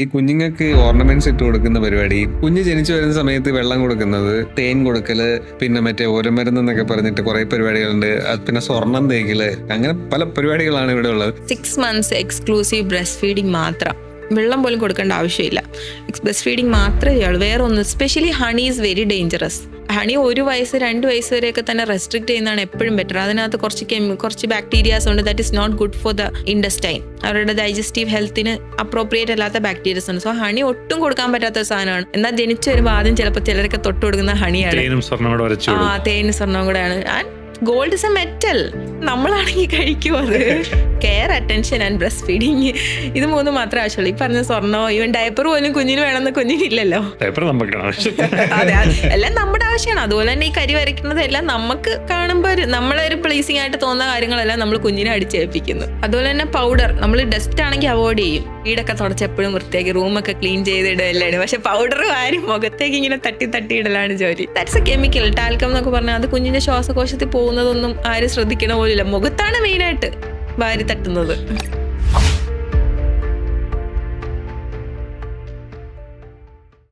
ഈ കുഞ്ഞുങ്ങൾക്ക് ഓർണമെന്റ്സ് ഇട്ട് കൊടുക്കുന്ന പരിപാടി, കുഞ്ഞ് ജനിച്ചു വരുന്ന സമയത്ത് വെള്ളം കൊടുക്കുന്നത്, തേൻ കൊടുക്കല്, പിന്നെ മറ്റേ ഓരമരുന്ന് എന്നൊക്കെ പറഞ്ഞിട്ട് കുറെ പരിപാടികളുണ്ട്. പിന്നെ സ്വർണം തേക്കല്, അങ്ങനെ പല പരിപാടികളാണ് ഇവിടെ ഉള്ളത്. 6 months എക്സ്ക്ലൂസീവ് ബ്രസ്റ്റ് ഫീഡിങ് മാത്രം. വെള്ളം പോലും കൊടുക്കേണ്ട ആവശ്യമില്ല. ബ്രസ്റ്റ് ഫീഡിങ് മാത്രമേ ചെയ്യുള്ളൂ, വേറെ ഒന്നും. Specially honey is very dangerous. Honey 1 വയസ്സ് 2 വയസ്സ് വരെയൊക്കെ തന്നെ റെസ്ട്രിക്ട് ചെയ്യുന്നതാണ് എപ്പോഴും ബെറ്റർ. അതിനകത്ത് കുറച്ച് ബാക്ടീരിയാസ് ഉണ്ട് that is not good for the intestine. അവരുടെ ഡൈജസ്റ്റീവ് ഹെൽത്തിന് അപ്രോപ്രിയേറ്റ് അല്ലാത്ത ബാക്ടീരിയസ് ഉണ്ട്. സോ ഹണി ഒട്ടും കൊടുക്കാൻ പറ്റാത്ത സാധനമാണ്. എന്നാൽ ജനിച്ചു വരുമ്പോൾ ആദ്യം ചിലപ്പോൾ ചിലരൊക്കെ തൊട്ട് കൊടുക്കുന്ന ഹണിയാണ്. തേനും സ്വർണ്ണവും കൂടെയാണ്. And gold is A metal. നമ്മളാണെങ്കിൽ കഴിക്കും അത്. Care, attention and breast feeding, ഇത് 3 മാത്രമേ ആവശ്യമുള്ളൂ. ഈ പറഞ്ഞ സ്വർണ്ണോ ഈവൻ ഡയപ്പർ പോലും കുഞ്ഞിന് വേണമെന്ന് കുഞ്ഞിനില്ലല്ലോ. അതെ, എല്ലാം നമ്മുടെ ആവശ്യമാണ്. അതുപോലെ തന്നെ ഈ കരി വരയ്ക്കുന്നത് എല്ലാം നമുക്ക് കാണുമ്പോൾ നമ്മളെ ഒരു പ്ലീസിങ് ആയിട്ട് തോന്നുന്ന കാര്യങ്ങളെല്ലാം നമ്മൾ കുഞ്ഞിനെ അടിച്ചേൽപ്പിക്കുന്നു. അതുപോലെ തന്നെ പൗഡർ നമ്മൾ ഡസ്റ്റ് ആണെങ്കിൽ അവോയ്ഡ് ചെയ്യും. വീടൊക്കെ തുടച്ച് എപ്പോഴും വൃത്തിയാക്കി റൂമൊക്കെ ക്ലീൻ ചെയ്തിടലാണ്. പക്ഷെ പൗഡർ വാരി മുഖത്തേക്ക് ഇങ്ങനെ തട്ടി ഇടലാണ് ജോലി. That's A chemical. ടാൽക്കം എന്നൊക്കെ പറഞ്ഞാൽ അത് കുഞ്ഞിന്റെ ശ്വാസകോശത്തിൽ പോകുന്നതൊന്നും ആരും ശ്രദ്ധിക്കണ പോലില്ല. മുഖത്താണ് മെയിനായിട്ട് വാരി തട്ടുന്നത്.